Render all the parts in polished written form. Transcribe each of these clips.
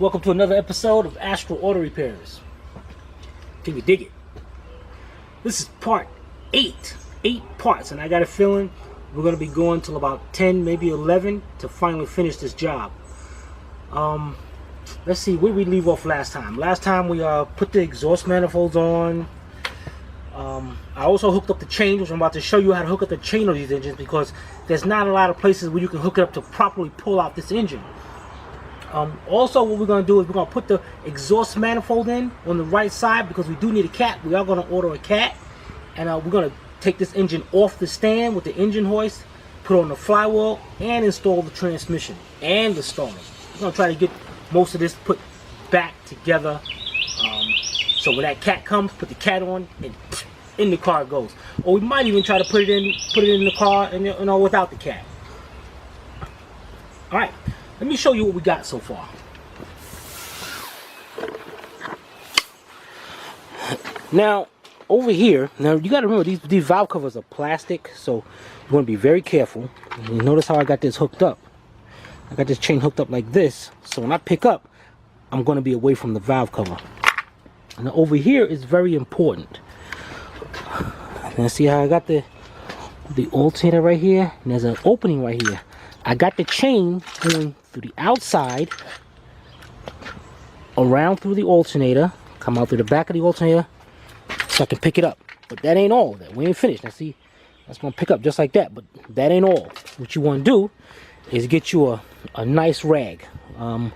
Welcome to another episode of Astral Auto Repairs. Can you dig it? This is part 8. 8 parts, and I got a feeling we're going to be going till about 10, maybe 11 to finally finish this job. Let's see, where did we leave off last time? Last time we put the exhaust manifolds on. I also hooked up the chain, which I'm about to show you how to hook up the chain of these engines, because there's not a lot of places where you can hook it up to properly pull out this engine. Also, what we're going to do is we're going to put the exhaust manifold in on the right side, because we do need a cat. We are going to order a cat, and we're going to take this engine off the stand with the engine hoist, put on the flywheel, and install the transmission and the starter. We're going to try to get most of this put back together. So when that cat comes, put the cat on, and in the car it goes. Or we might even try to put it in the car and without the cat. All right. Let me show you what we got so far. Now, over here, now you got to remember these valve covers are plastic, so you want to be very careful. You notice how I got this hooked up. I got this chain hooked up like this, so when I pick up, I'm going to be away from the valve cover. Now over here is very important. Now see how I got the alternator right here, and there's an opening right here. I got the chain going through the outside, around through the alternator, come out through the back of the alternator, so I can pick it up. But that ain't all. We ain't finished. Now see, that's going to pick up just like that, but that ain't all. What you want to do is get you a nice rag. Let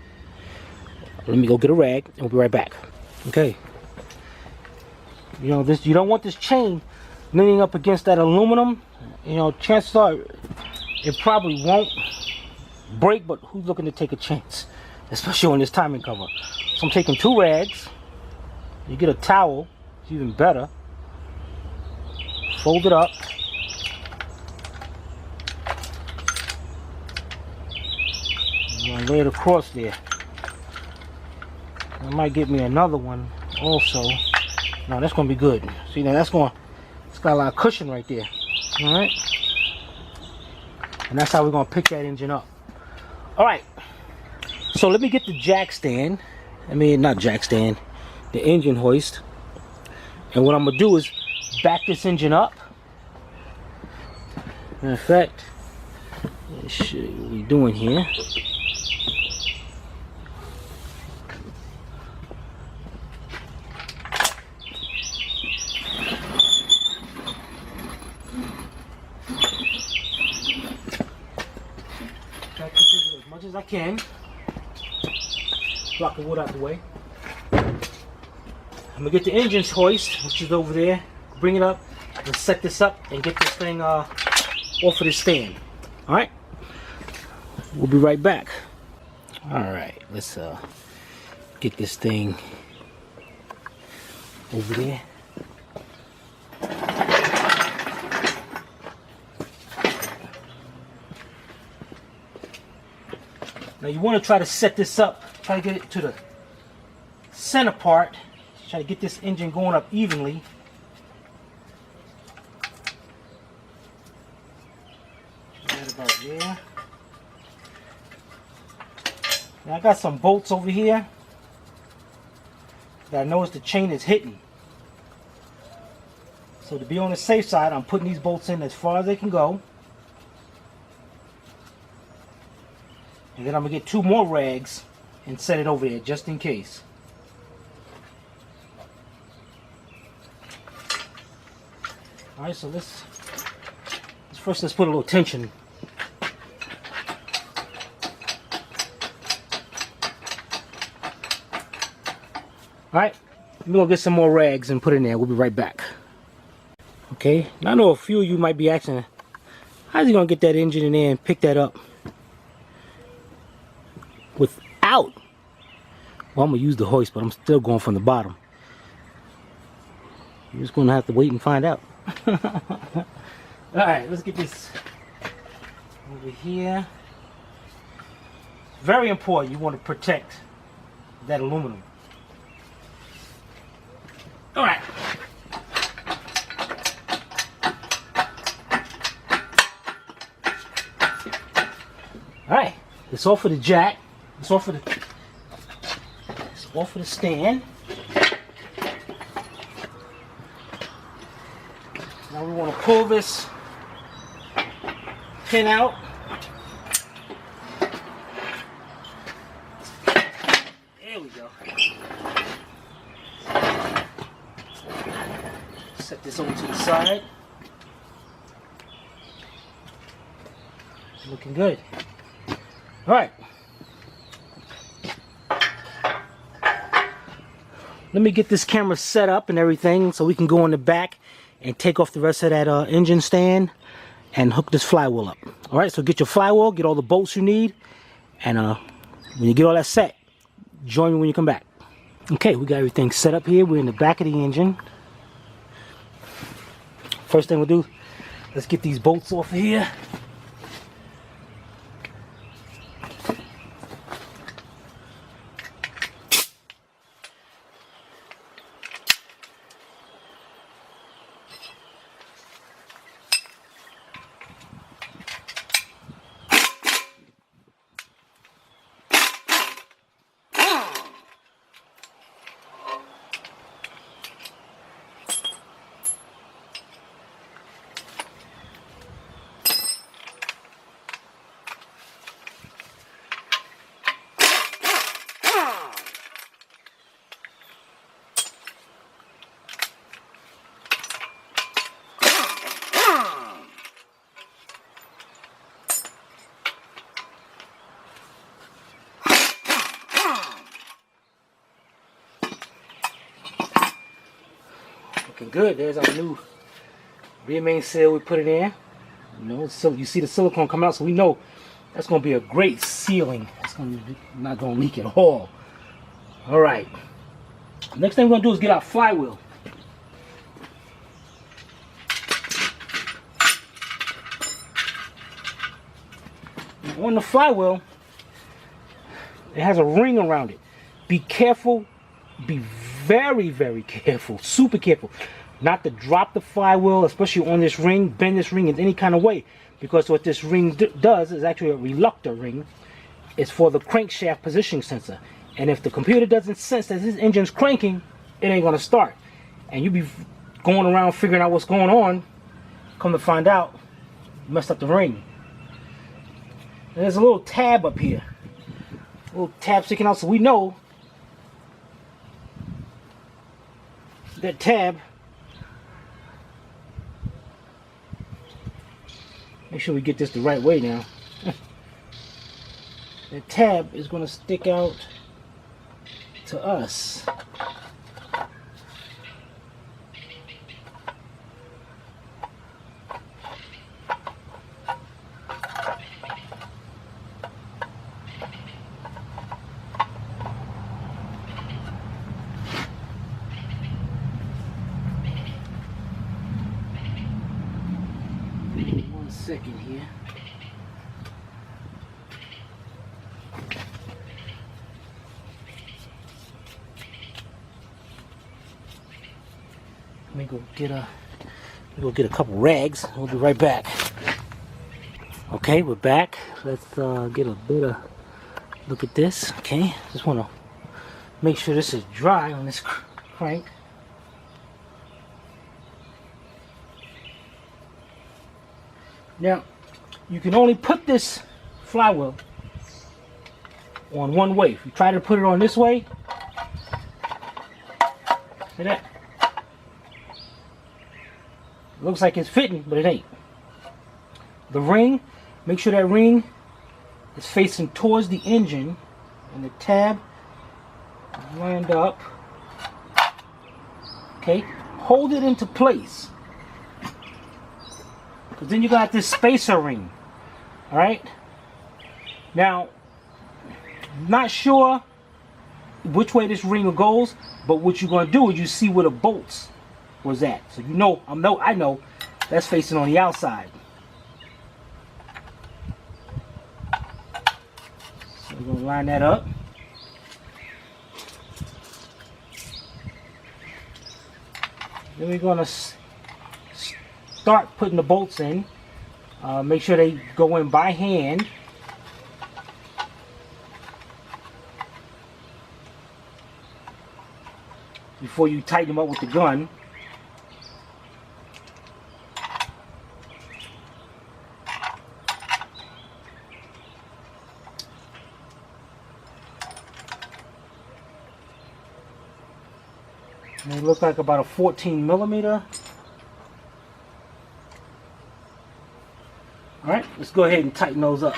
me go get a rag, and we'll be right back. Okay. You know, you don't want this chain leaning up against that aluminum. You know, chances are it probably won't break, but who's looking to take a chance? Especially on this timing cover. So I'm taking 2 rags. You get a towel, it's even better. Fold it up. I'm gonna lay it across there. I might get me another one also. No, that's gonna be good. See, now it's got a lot of cushion right there. All right. And that's how we're going to pick that engine up. Alright, so let me get the jack stand. Not jack stand, the engine hoist. And what I'm going to do is back this engine up. Matter of fact, let's show you what we're doing here. As much as I can. Block the wood out the way. I'm gonna get the engine's hoist, which is over there, bring it up and set this up and get this thing off of the stand. Alright? We'll be right back. Alright, let's get this thing over there. Now you want to try to set this up, try to get it to the center part, try to get this engine going up evenly. Right about there. Now I got some bolts over here that I notice the chain is hitting. So to be on the safe side, I'm putting these bolts in as far as they can go. And then I'm going to get 2 more rags and set it over there just in case. Alright, so let's put a little tension. Alright, we're going to get some more rags and put it in there. We'll be right back. Okay, now I know a few of you might be asking, how's he going to get that engine in there and pick that up without? Well, I'm going to use the hoist, but I'm still going from the bottom. You're just going to have to wait and find out. Alright, let's get this over here. Very important, you want to protect that aluminum. Alright. Alright, it's off of the jack. It's off of the off of the stand. Now we want to pull this pin out. There we go. Set this over to the side. Looking good. All right. Let me get this camera set up and everything so we can go in the back and take off the rest of that engine stand and hook this flywheel up. All right, so get your flywheel, get all the bolts you need, and when you get all that set, join me when you come back. Okay, we got everything set up here. We're in the back of the engine. First thing we'll do, let's get these bolts off of here. Looking good. There's our new rear main seal we put it in. You know, so you see the silicone come out, so we know that's going to be a great sealing. It's not going to leak at all. All right. Next thing we're going to do is get our flywheel. Now, on the flywheel, it has a ring around it. Be careful. Be very, very careful, super careful, not to drop the flywheel, especially on this ring, bend this ring in any kind of way, because what this ring does is actually a reluctor ring. It's for the crankshaft positioning sensor, and if the computer doesn't sense that this engine's cranking, it ain't gonna start, and you be going around figuring out what's going on. Come to find out, you messed up the ring. And there's a little tab up here, a little tab sticking out, so we know that tab, make sure we get this the right way now. The tab is going to stick out to us. Second here. Let me go get a couple rags. We'll be right back. Okay, we're back. Let's get a better look at this. Okay, just want to make sure this is dry on this crank. Now, you can only put this flywheel on one way. If you try to put it on this way, see that? It looks like it's fitting, but it ain't. The ring, make sure that ring is facing towards the engine, and the tab is lined up. Okay, hold it into place. Because then you got this spacer ring. Alright? Now, not sure which way this ring goes, but what you're going to do is you see where the bolts was at. So you know, I know that's facing on the outside. So we're going to line that up. Then we're going to start putting the bolts in. Make sure they go in by hand. before you tighten them up with the gun. And they look like about a 14 millimeter. All right, let's go ahead and tighten those up.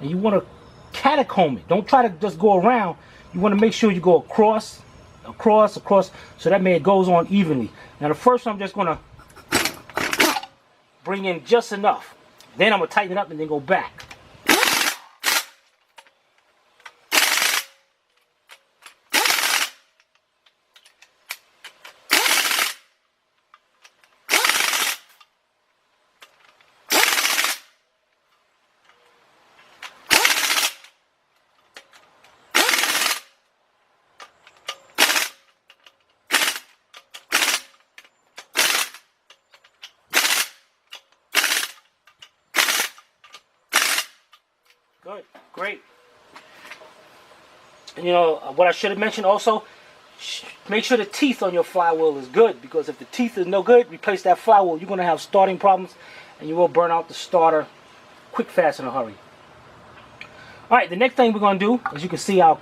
And you want to catacomb it. Don't try to just go around. You want to make sure you go across, across, across, so that way it goes on evenly. Now the first one I'm just going to bring in just enough. Then I'm going to tighten it up and then go back. Good, great. And you know what I should have mentioned also, make sure the teeth on your flywheel is good, because if the teeth is no good, replace that flywheel. You're going to have starting problems and you will burn out the starter quick, fast, in a hurry. Alright, the next thing we're going to do, as you can see, our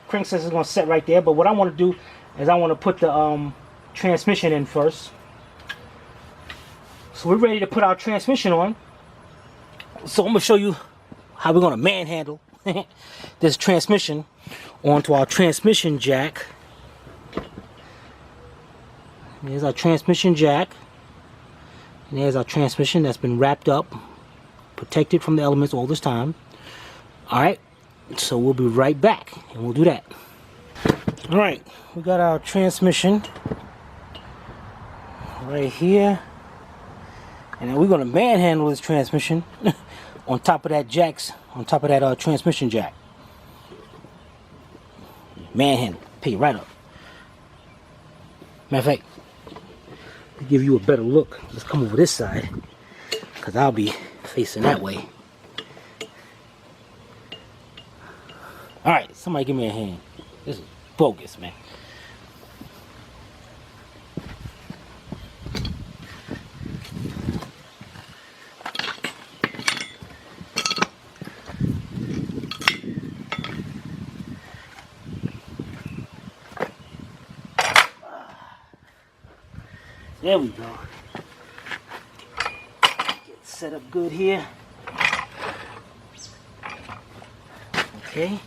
crankset is going to set right there, but what I want to do is I want to put the transmission in first. So we're ready to put our transmission on. So I'm going to show you how we're going to manhandle this transmission onto our transmission jack. There's our transmission jack. And there's our transmission that's been wrapped up, protected from the elements all this time. Alright, so we'll be right back and we'll do that. Alright, we got our transmission right here. And then we're going to manhandle this transmission on top of that transmission jack. Manhandle, pick it right up. Matter of fact, to give you a better look, let's come over this side, because I'll be facing that way. Alright, somebody give me a hand. This is bogus, man. There we go. Get set up good here. Okay.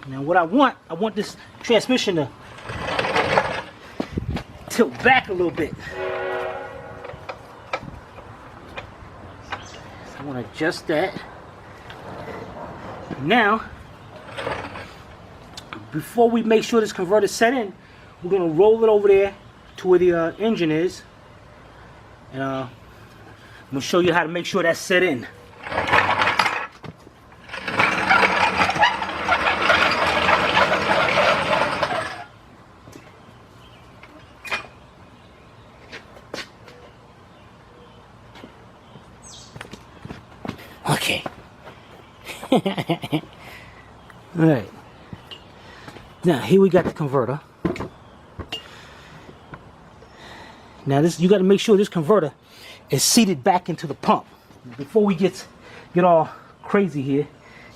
Now what I want this transmission to tilt back a little bit. So I want to adjust that. Now, before we make sure this converter is set in, we're going to roll it over there to where the engine is, and I'm going to show you how to make sure that's set in. Okay. Alright. Now here we got the converter. Now this, you got to make sure this converter is seated back into the pump. Before we get all crazy here,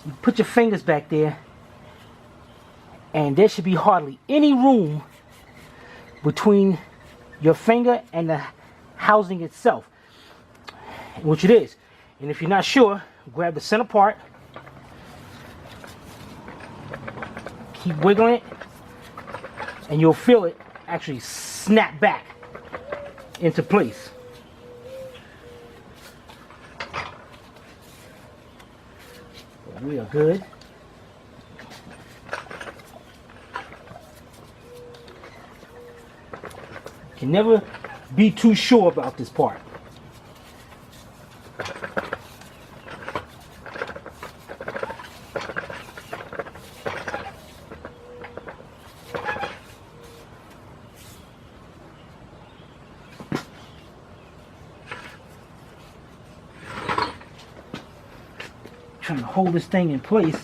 you put your fingers back there, and there should be hardly any room between your finger and the housing itself, which it is. And if you're not sure, grab the center part, keep wiggling it, and you'll feel it actually snap back into place. We are good. Can never be too sure about this part. trying to hold this thing in place.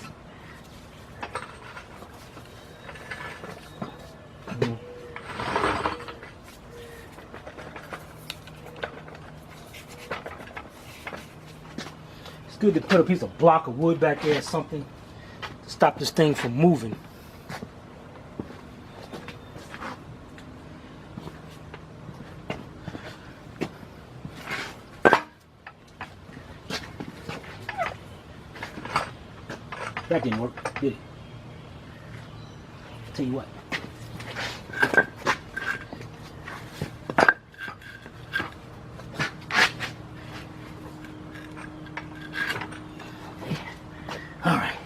It's good to put a piece of block of wood back there or something to stop this thing from moving. That didn't work, did it? I'll tell you what. All right.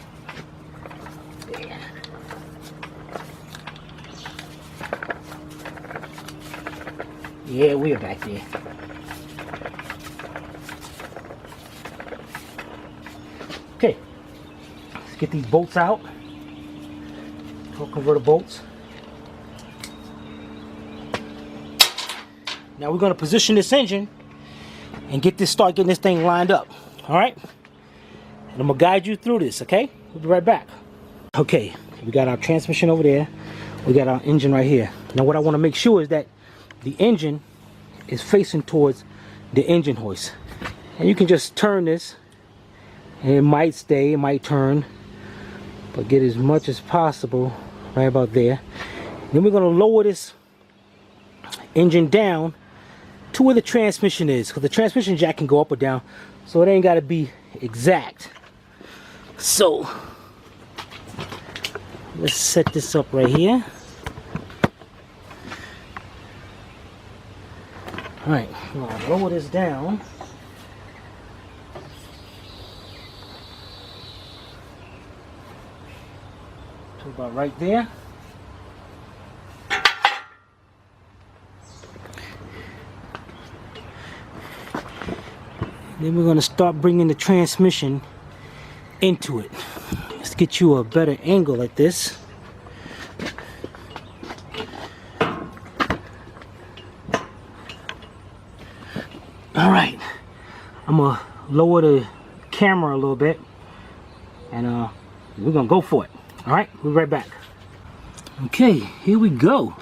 Yeah, we are back there. Okay. Get these bolts out, torque converter bolts. Now we're going to position this engine and start getting this thing lined up. All right, and I'm gonna guide you through this. Okay, we'll be right back. Okay, we got our transmission over there. We got our engine right here. Now what I want to make sure is that the engine is facing towards the engine hoist, and you can just turn this, and it might stay, it might turn. But get as much as possible right about there. Then we're going to lower this engine down to where the transmission is, because the transmission jack can go up or down, so it ain't got to be exact. So let's set this up right here. All right, now lower this down. About right there. Then we're going to start bringing the transmission into it. Let's get you a better angle like this. All right, I'm gonna lower the camera a little bit, and we're gonna go for it. All right, we'll be right back. Okay, here we go.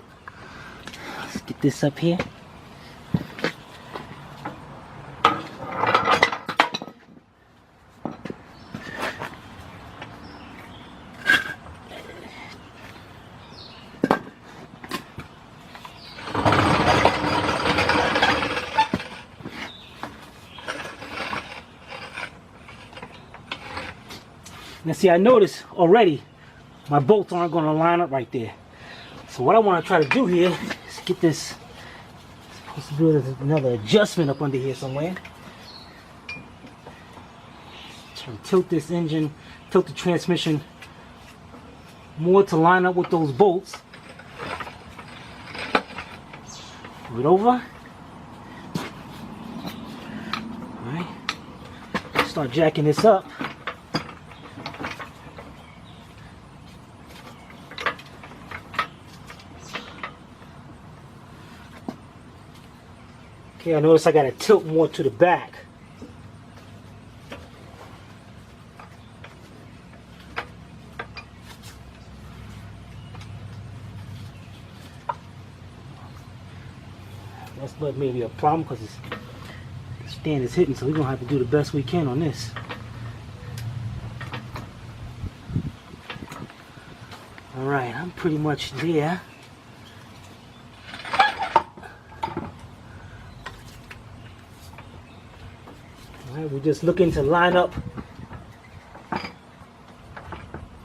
Let's get this up here. Now see, I noticed already my bolts aren't going to line up right there. So what I want to try to do here is get this, supposed to do another adjustment up under here somewhere. Try to tilt this engine, tilt the transmission more to line up with those bolts. Move it over. Alright. Start jacking this up. Okay, I notice I got to tilt more to the back. That's maybe a problem because the stand is hitting, so we're going to have to do the best we can on this. Alright, I'm pretty much there. We're just looking to line up,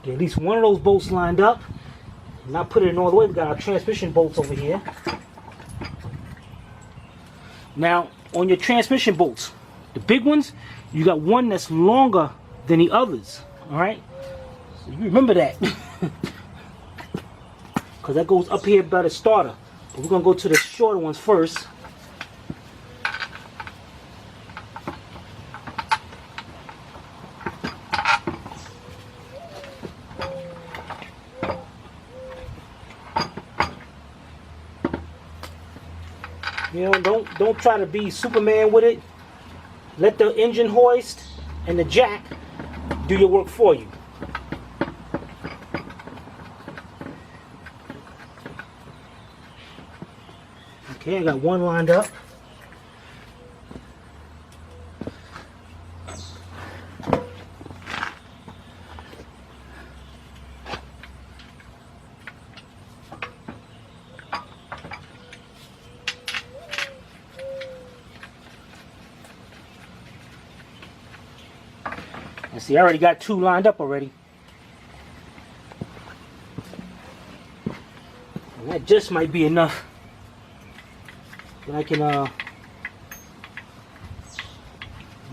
get at least one of those bolts lined up, and not put it in all the way. We got our transmission bolts over here. Now, on your transmission bolts, the big ones, you got one that's longer than the others. All right, so you remember that, because that goes up here by the starter. But we're gonna go to the shorter ones first. You know, don't try to be Superman with it. Let the engine hoist and the jack do your work for you. Okay, I got one lined up. And see, I already got two lined up already. And that just might be enough that I can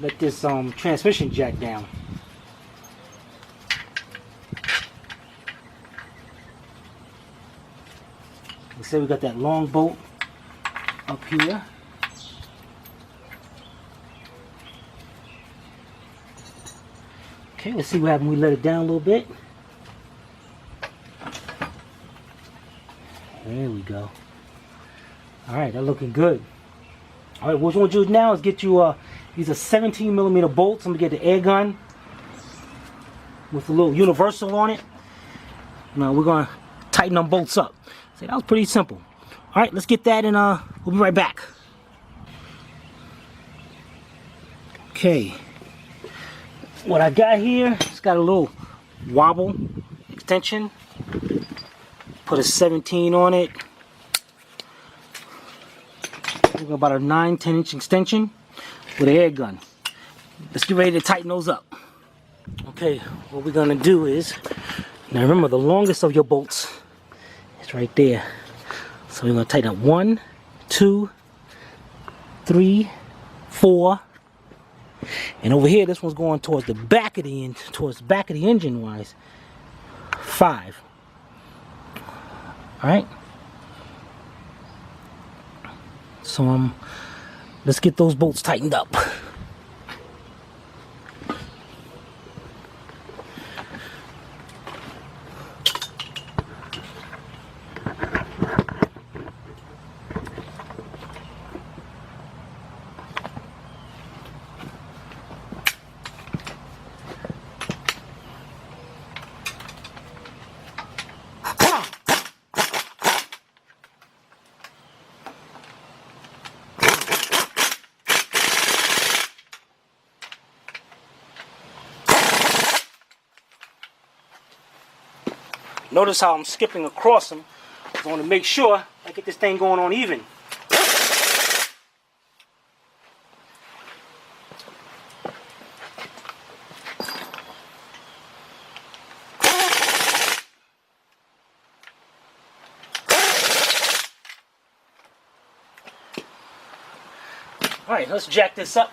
let this transmission jack down. Let's say we got that long bolt up here. Okay, let's see what happens when we let it down a little bit. There we go. Alright, that's looking good. Alright, what we're going to do now is get you, these are 17mm bolts. I'm going to get the air gun with a little universal on it. Now we're going to tighten them bolts up. So that was pretty simple. Alright, let's get that and we'll be right back. Okay. What I got here, it's got a little wobble extension. Put a 17 on it. We've got about a 9-10 inch extension with an air gun. Let's get ready to tighten those up. Okay, what we're gonna do is, now remember the longest of your bolts is right there. So we're gonna tighten up 1, 2, 3, 4. And over here, this one's going towards the back of the engine wise. 5. All right. So let's get those bolts tightened up. Notice how I'm skipping across them. I want to make sure I get this thing going on even. Alright, let's jack this up.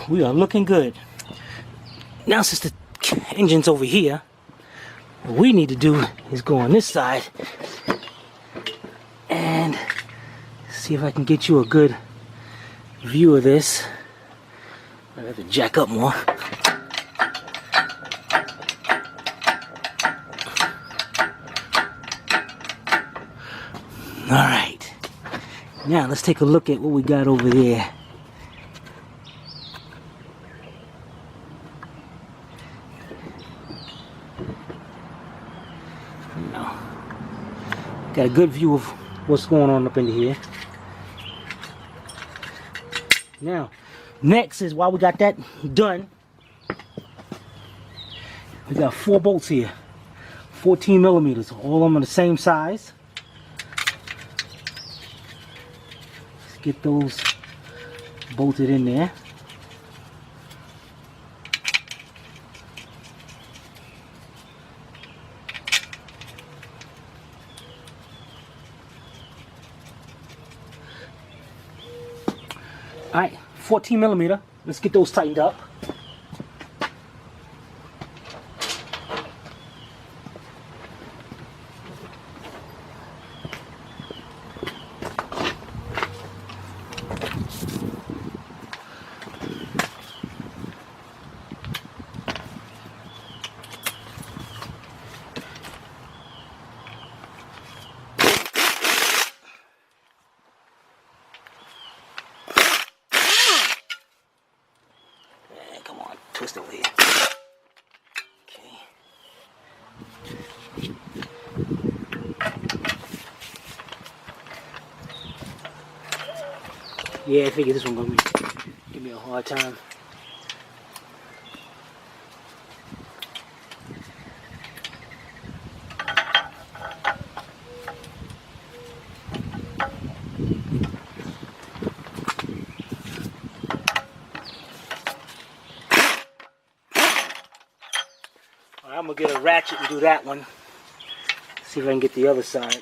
We are looking good. Now since the engine's over here, what we need to do is go on this side and see if I can get you a good view of this. I have to jack up more. Alright. Now let's take a look at what we got over there. Got a good view of what's going on up in here. Now, next is while we got that done, we got 4 bolts here, 14mm, all of them are the same size. Let's get those bolted in there. Alright, 14 millimeter. Let's get those tightened up. Twist over here. Okay. Yeah, I figured this one gonna give me a hard time. I'm gonna get a ratchet and do that one. See if I can get the other side.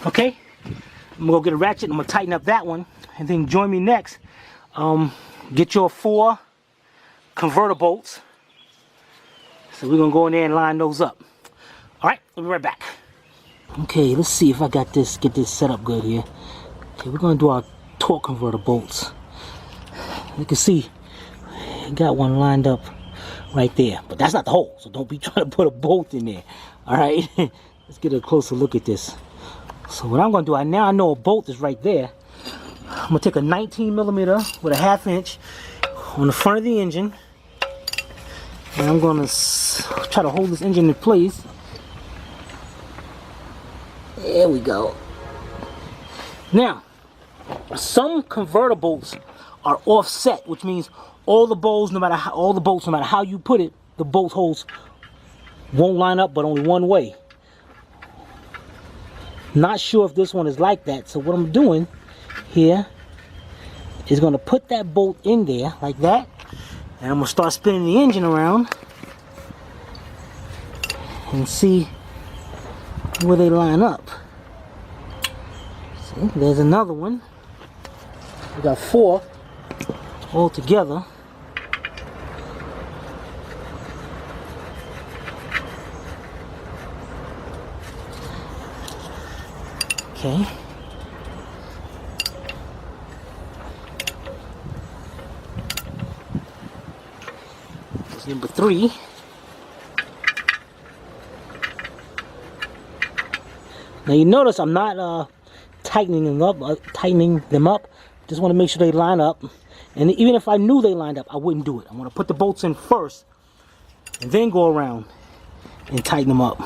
Okay, I'm gonna go get a ratchet and I'm gonna tighten up that one, and then join me next. Get your 4 converter bolts. So we're gonna go in there and line those up. All right, we'll be right back. Okay, let's see if I got this, get this set up good here. Okay, we're gonna do our torque converter bolts. You can see, I got one lined up right there, but that's not the hole, so don't be trying to put a bolt in there. All right, let's get a closer look at this. So what I'm gonna do, now I know a bolt is right there. I'm gonna take a 19 millimeter with a 1/2 inch on the front of the engine, and I'm gonna try to hold this engine in place. There we go. Now, some converter bolts are offset, which means all the bolts, no matter how you put it, the bolt holes won't line up, but only one way. Not sure if this one is like that, so what I'm doing here is going to put that bolt in there like that, and I'm going to start spinning the engine around and see where they line up. See, there's another one. We got 4 all together. Okay. That's number 3. Now you notice I'm not tightening them up. Just want to make sure they line up. And even if I knew they lined up, I wouldn't do it. I want to put the bolts in first and then go around and tighten them up.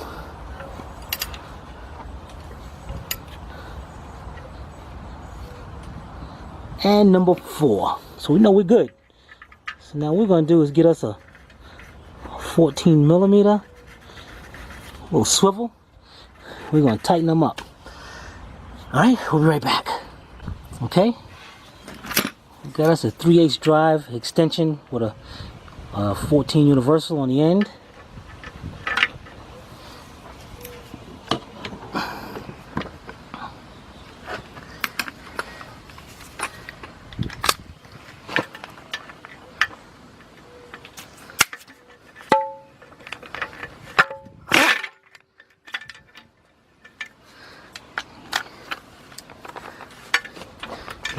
And number 4. So we know we're good. So now what we're going to do is get us a 14 millimeter little swivel. We're going to tighten them up. Alright, we'll be right back. Okay? We got us a 3/8 drive extension with a 14 universal on the end.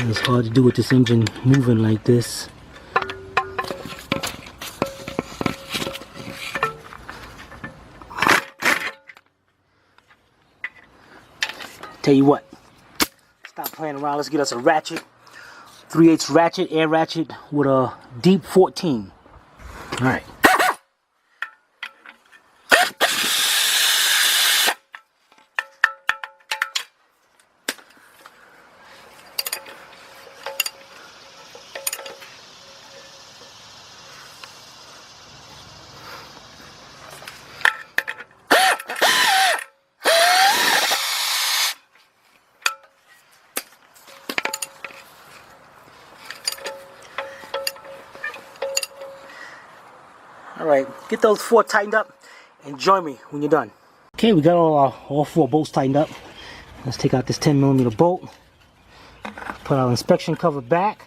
It's hard to do with this engine moving like this. Tell you what, stop playing around. Let's get us a ratchet, 3/8 ratchet, air ratchet with a deep 14. All right. Alright, get those 4 tightened up and join me when you're done. Okay, we got all 4 bolts tightened up. Let's take out this 10mm bolt. Put our inspection cover back.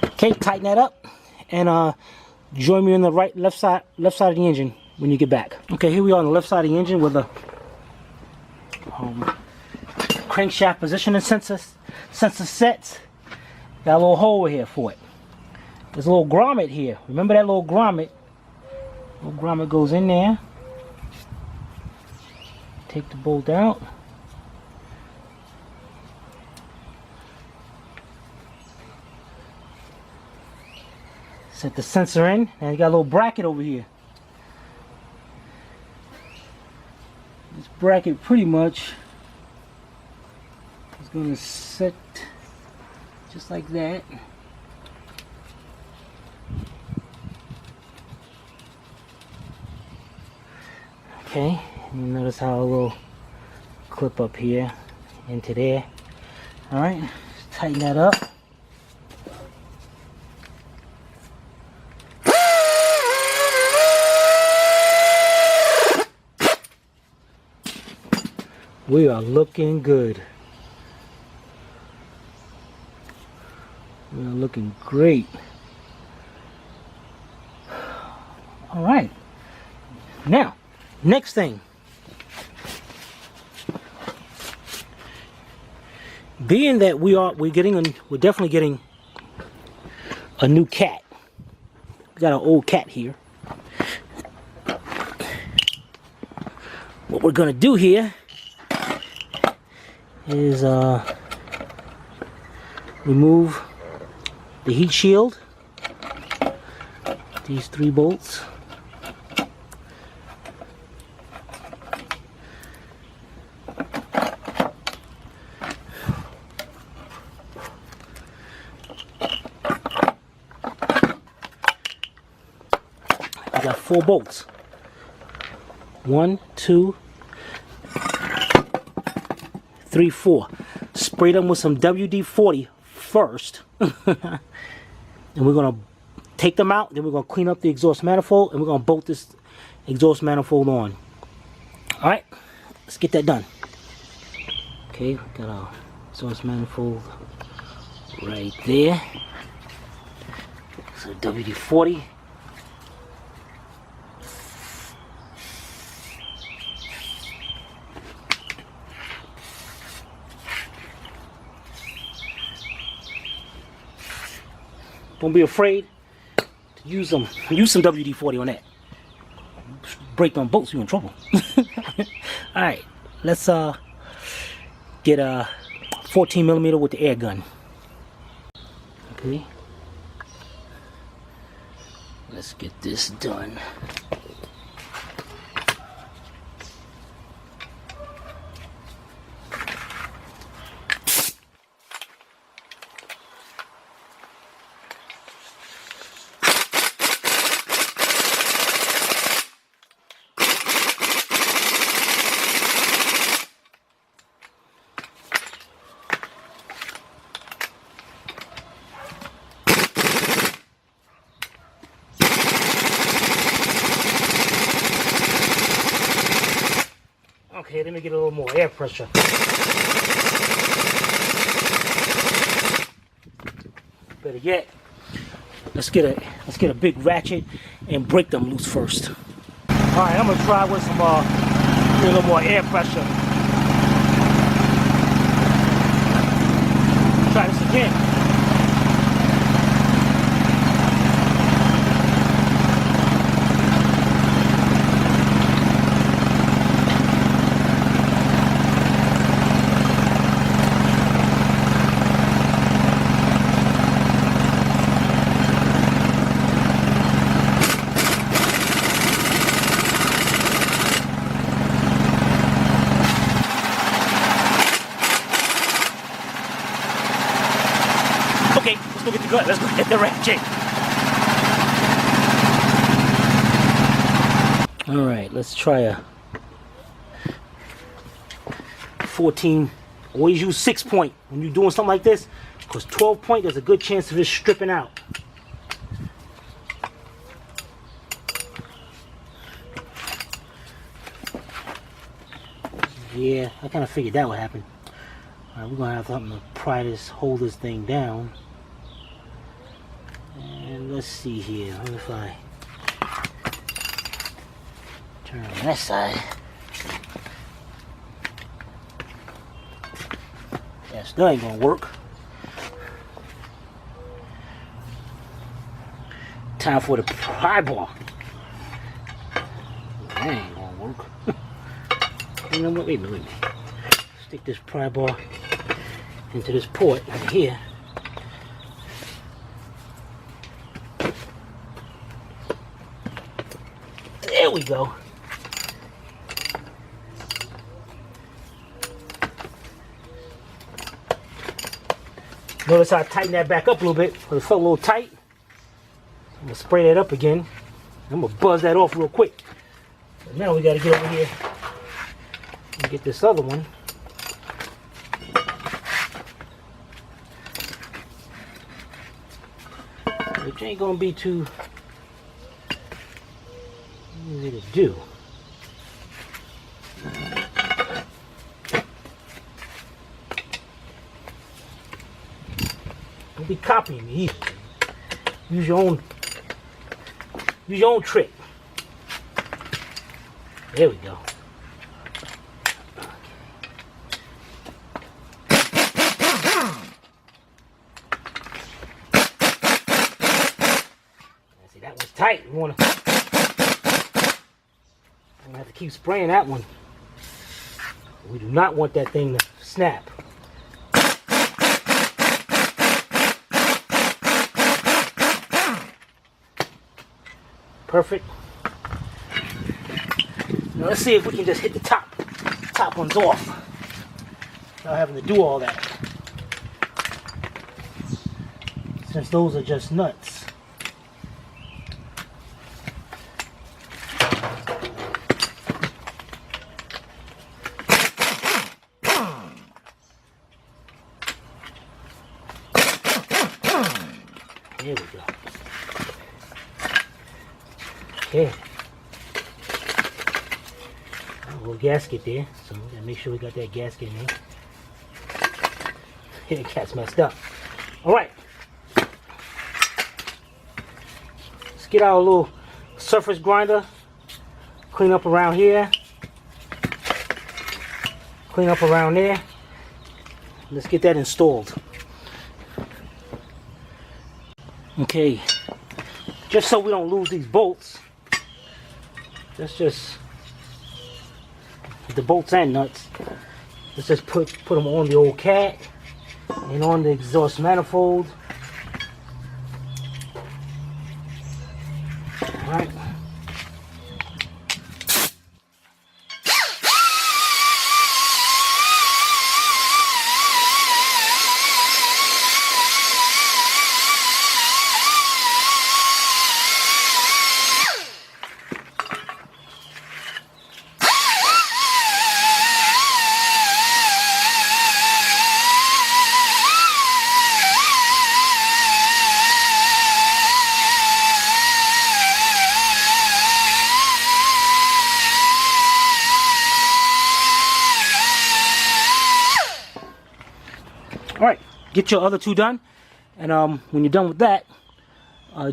Okay, tighten that up and join me on the left side of the engine when you get back. Okay, here we are on the left side of the engine with a crankshaft positioning sensor sets. Got a little hole here for it. There's a little grommet here. Remember that little grommet? Little grommet goes in there. Take the bolt out. Set the sensor in, and you got a little bracket over here. This bracket pretty much is going to set just like that. Okay, and you notice how a little clip up here into there. Alright, tighten that up. We are looking good. We are looking great. All right. Now, next thing. Being that we're definitely getting a new cat. We got an old cat here. What we're gonna do here is remove the heat shield, these 3 bolts. We got 4 bolts. 1, 2, 3, 4. Spray them with some WD-40 first. And we're going to take them out. Then we're going to clean up the exhaust manifold. And we're going to bolt this exhaust manifold on. Alright. Let's get that done. Okay. Got our exhaust manifold right there. So WD-40. Don't be afraid to use some WD-40 on that. Break them bolts, you're in trouble. Alright, let's get a 14mm with the air gun. Okay. Let's get this done. Okay, let me get a little more air pressure. Better yet, let's get a big ratchet and break them loose first. All right, I'm gonna try with some a little more air pressure. Try this again. Okay, let's go get the gun. Let's go get the ratchet. All right, let's try a 14. Always use 6 point when you're doing something like this. because 12 point, there's a good chance of it stripping out. Yeah, I kind of figured that would happen. Alright, we're gonna have something to hold this thing down. And let's see here. What if I turn on that side? Yeah, still ain't gonna work. Time for the pry bar. That ain't gonna work. You know what? Wait a minute. Stick this pry bar into this port right here. There we go. Notice how I tighten that back up a little bit because it felt a little tight. I'm gonna spray that up again. I'm gonna buzz that off real quick. But now we gotta get over here and get this other one. Which ain't gonna be too easy to do. Don't be copying me either. Use your own trick. There we go. See, that one's tight. I'm gonna have to keep spraying that one. We do not want that thing to snap. Perfect. Now let's see if we can just hit the top ones off without having to do all that. Since those are just nuts. There we go. Okay. A little gasket there, so we gotta make sure we got that gasket in there. The cat's messed up. Alright. Let's get our little surface grinder. Clean up around here. Clean up around there. Let's get that installed. Okay. Just so we don't lose these bolts. Let's just, the bolts and nuts, let's just put them on the old cat and on the exhaust manifold. Alright. Alright, get your other two done, and when you're done with that,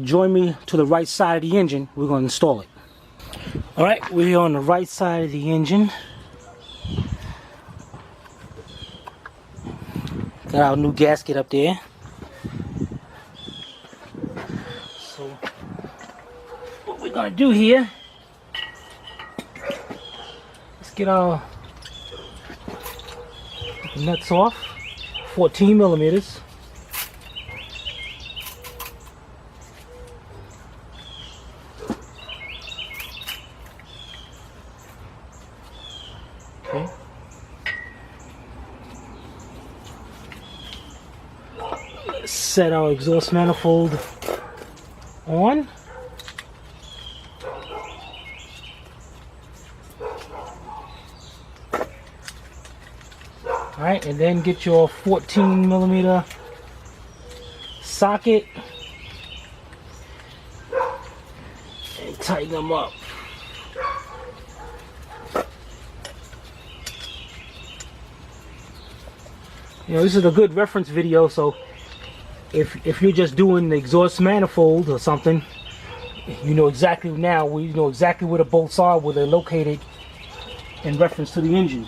join me to the right side of the engine. We're going to install it. Alright, we're on the right side of the engine. Got our new gasket up there. So, what we're going to do here, let's get our nuts off. 14 millimeters. Okay. Let's set our exhaust manifold on. Alright, and then get your 14 millimeter socket and tighten them up. You know, this is a good reference video, so if you're just doing the exhaust manifold or something, you know exactly now, you know exactly where the bolts are, where they're located in reference to the engine.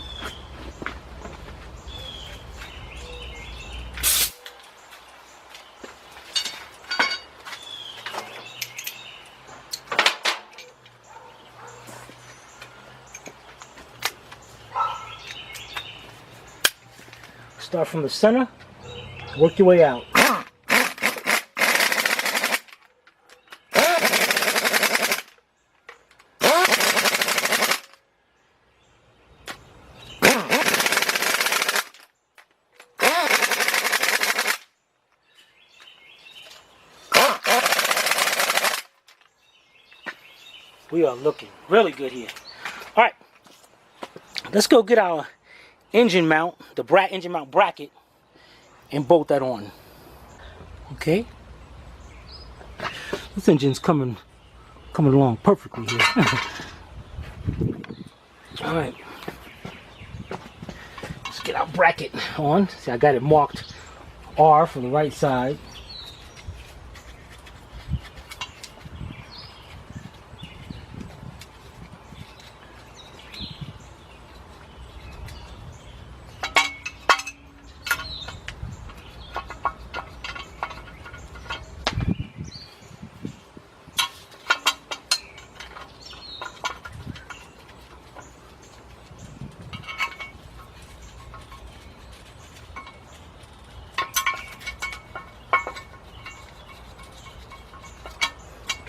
Start from the center, work your way out. We are looking really good here. All right, let's go get our engine mount, the engine mount bracket, and bolt that on. Okay, this engine's coming along perfectly here. All right, let's get our bracket on. See, I got it marked R for the right side.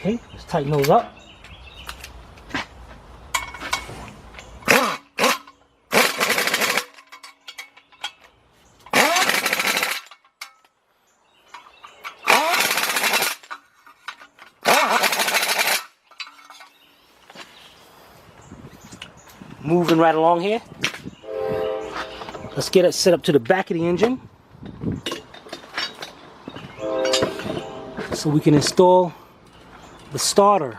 Okay, let's tighten those up. Moving right along here. Let's get it set up to the back of the engine so we can install the starter.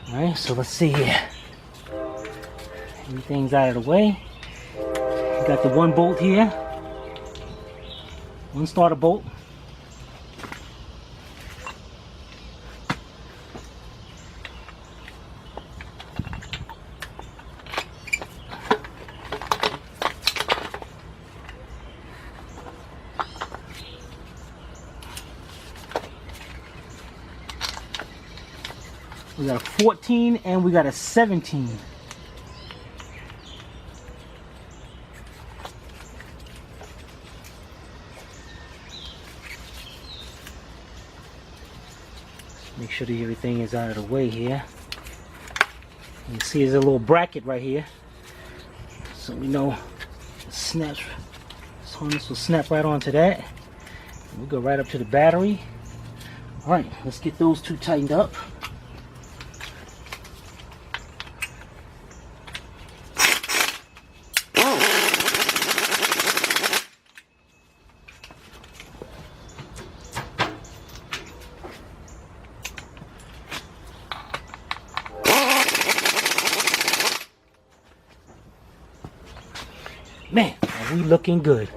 Alright, so let's see here. Everything's out of the way. We got the one bolt here. One starter bolt. We got a 14 and we got a 17. Make sure that everything is out of the way here. You can see there's a little bracket right here, so we know it snaps. This harness will snap right onto that. We'll go right up to the battery. All right, let's get those two tightened up. Man, are we looking good.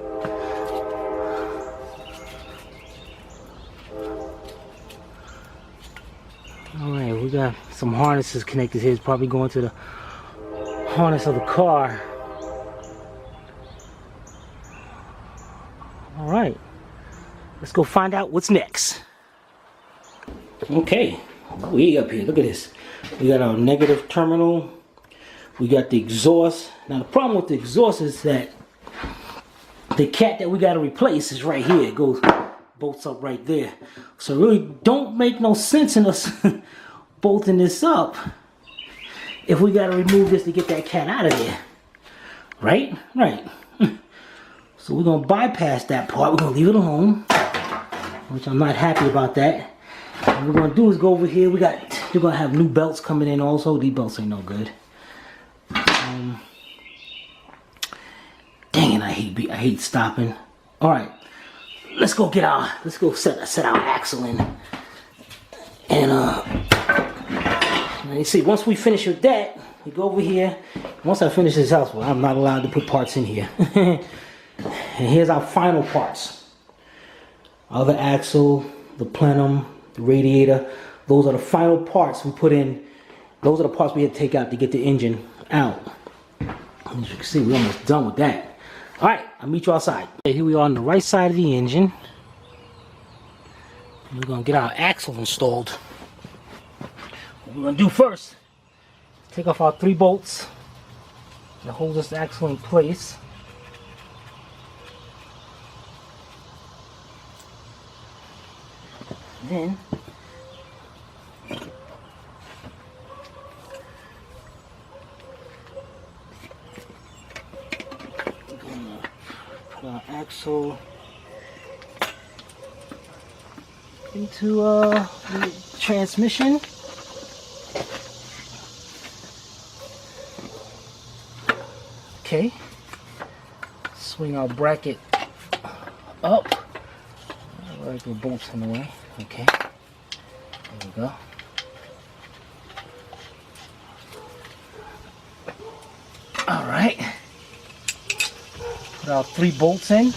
Alright, we got some harnesses connected here. It's probably going to the harness of the car. Alright, let's go find out what's next. Okay, way up here, look at this. We got our negative terminal. We got the exhaust. Now the problem with the exhaust is that the cat that we got to replace is right here. It goes, bolts up right there. So it really don't make no sense in us bolting this up if we got to remove this to get that cat out of there. Right? Right. So we're going to bypass that part. We're going to leave it alone, which I'm not happy about that. What we're going to do is go over here. We're going to have new belts coming in also. These belts ain't no good. Dang it, I hate stopping. All right, let's go set our axle in. And you see, once we finish with that, we go over here. Once I finish this house, well, I'm not allowed to put parts in here. And here's our final parts. Other axle, the plenum, the radiator. Those are the final parts we put in. Those are the parts we had to take out to get the engine out. As you can see, we're almost done with that. All right, I'll meet you outside. Okay, here we are on the right side of the engine. We're gonna get our axle installed. What we're gonna do first, take off our 3 bolts that hold this axle in place. Then we're gonna put our axle into the transmission. Okay, swing our bracket up. Right, the bolts in the way. Okay, there we go. All right, put our 3 bolts in.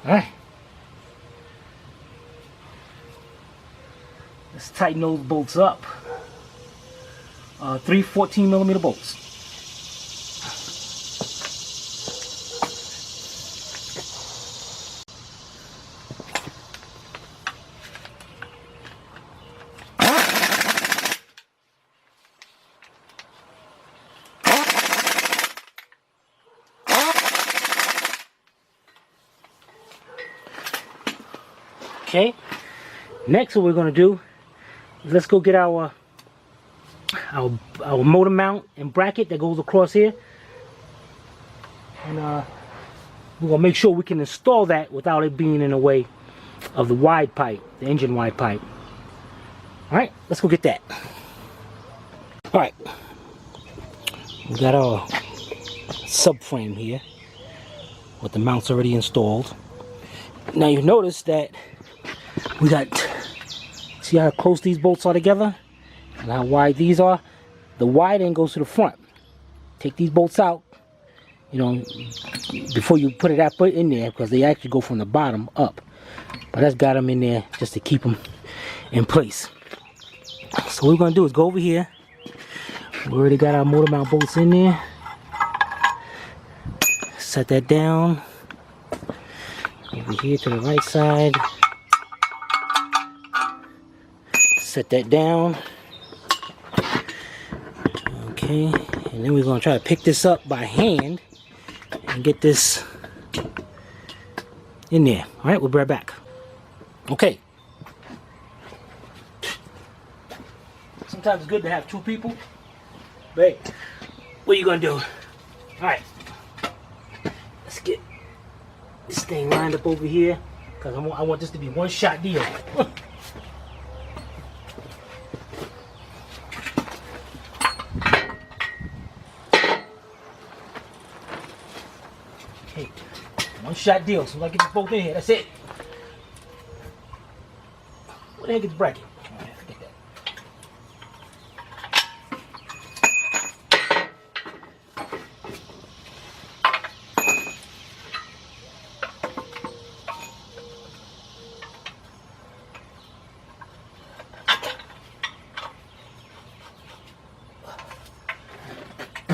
All right. Let's tighten those bolts up. 3 14mm bolts. Okay. Next, what we're going to do, let's go get our motor mount and bracket that goes across here, and we're gonna make sure we can install that without it being in the way of the wide pipe, the engine wide pipe. All right, let's go get that. All right, we got our subframe here with the mounts already installed. Now you notice that we got, see how close these bolts are together and how wide these are? The wide end goes to the front. Take these bolts out, you know, before you put it in there, because they actually go from the bottom up. But that's got them in there just to keep them in place. So what we're going to do is go over here. We already got our motor mount bolts in there. Set that down. Over here to the right side. Set that down. Okay, and then we're going to try to pick this up by hand and get this in there. All right, we'll be right back. Okay. Sometimes it's good to have 2 people. But hey, what are you going to do? All right. Let's get this thing lined up over here, because I want this to be one-shot deal. Okay, one-shot deal. So I get this bolt in here. That's it. Where the heck is the bracket? All right, forget that.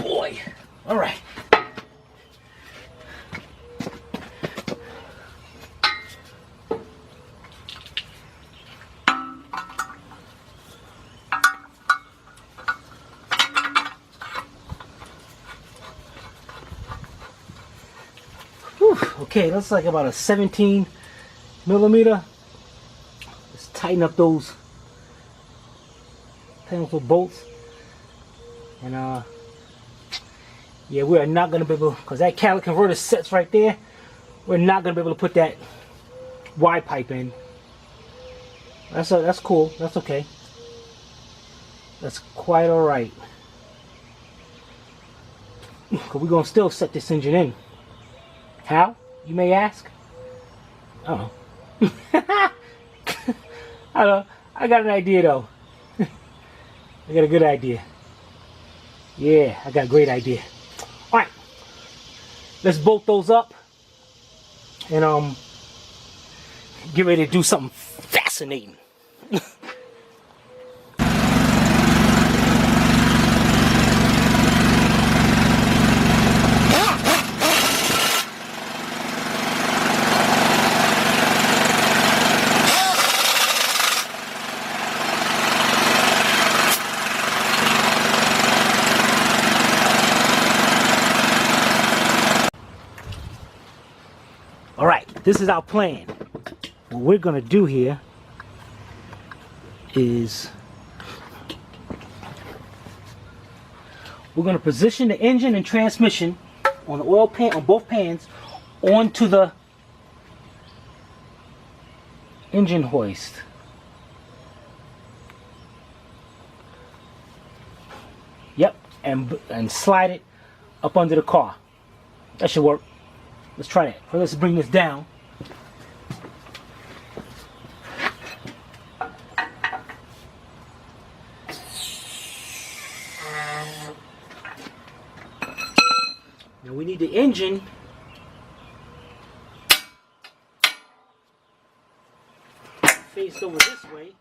Boy, all right. Whew, okay, looks like about a 17mm. Let's tighten up those bolts. And Yeah, we are not going to be able, because that catalytic converter sits right there. We're not going to be able to put that Y pipe in. That's cool. That's okay. That's quite all right. We're going to still set this engine in. How, you may ask? I don't know. I don't know. I got an idea though. I got a good idea. Yeah, I got a great idea. Alright. Let's bolt those up. And get ready to do something fascinating. Alright, this is our plan. What we're going to do here is we're going to position the engine and transmission on the oil pan, on both pans, onto the engine hoist. Yep, and slide it up under the car. That should work. Let's try that. Let's bring this down. Now we need the engine faced over this way.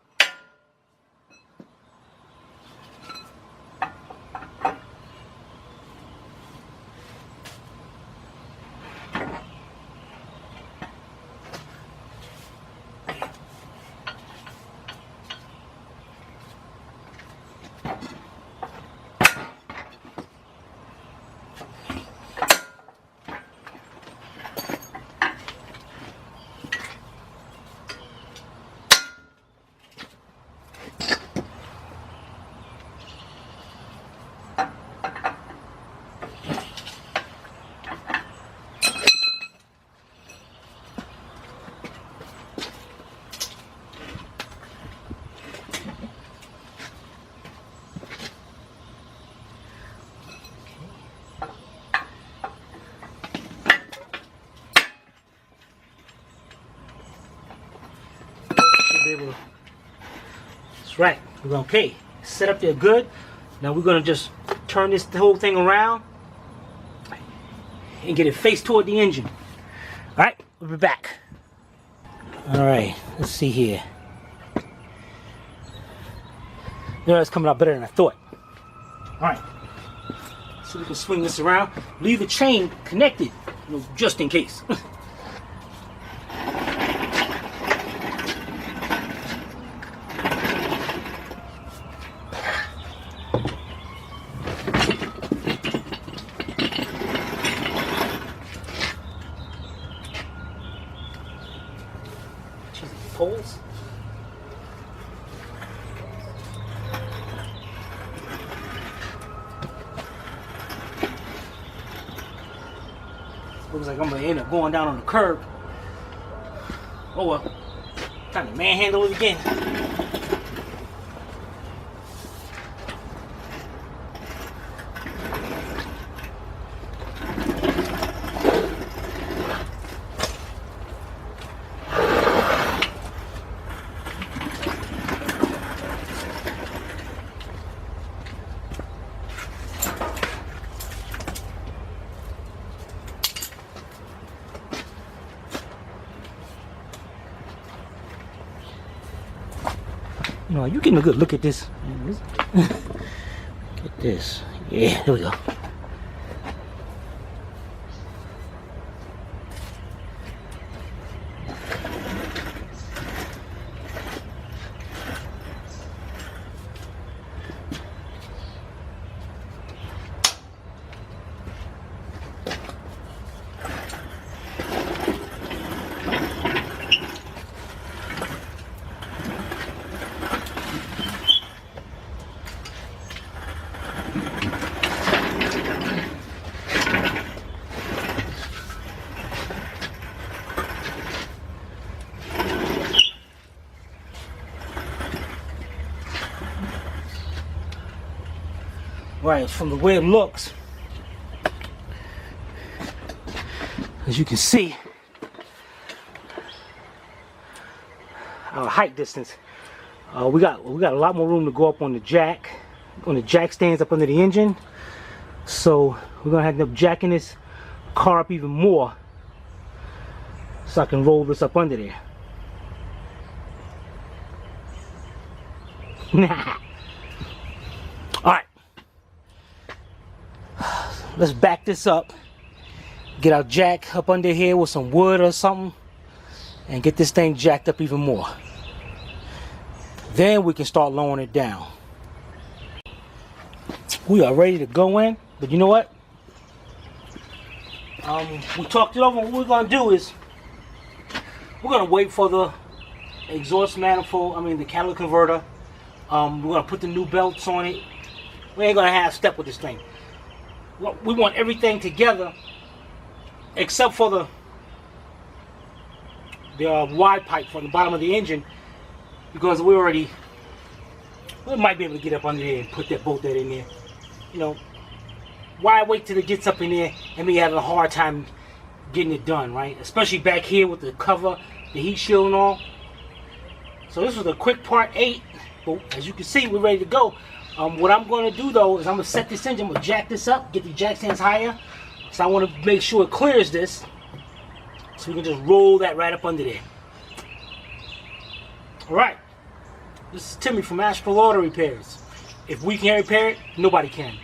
That's right. We're okay. Set up there good. Now we're gonna just turn this whole thing around and get it faced toward the engine. All right, we'll be back. All right, let's see here. You know, it's coming out better than I thought. All right, so we can swing this around. Leave the chain connected, you know, just in case. Poles. Looks like I'm gonna end up going down on the curb. Oh well. Time to manhandle it again. You know, you getting a good look at this. Look at this. Yeah, there we go. Right, from the way it looks, as you can see, our height distance, we got a lot more room to go up on the jack stands up under the engine. So we're gonna have to end up jacking this car up even more, so I can roll this up under there. All right, let's back this up, get our jack up under here with some wood or something, and get this thing jacked up even more. Then we can start lowering it down. We are ready to go in, but you know what? We talked it over. What we're gonna do is we're gonna wait for the exhaust manifold, the catalytic converter. We're gonna put the new belts on it. We ain't gonna have step with this thing. We want everything together except for the wide pipe from the bottom of the engine, because we might be able to get up under there and put that bolt in there. Why wait till it gets up in there and me having a hard time getting it done, right? Especially back here with the cover, the heat shield and all. So this was a quick part 8. But as you can see, we're ready to go. What I'm going to do though is I'm going to set this engine, I'm going to jack this up, get the jack stands higher. So I want to make sure it clears this, so we can just roll that right up under there. Alright, this is Timmy from Asheville Auto Repairs. If we can't repair it, nobody can.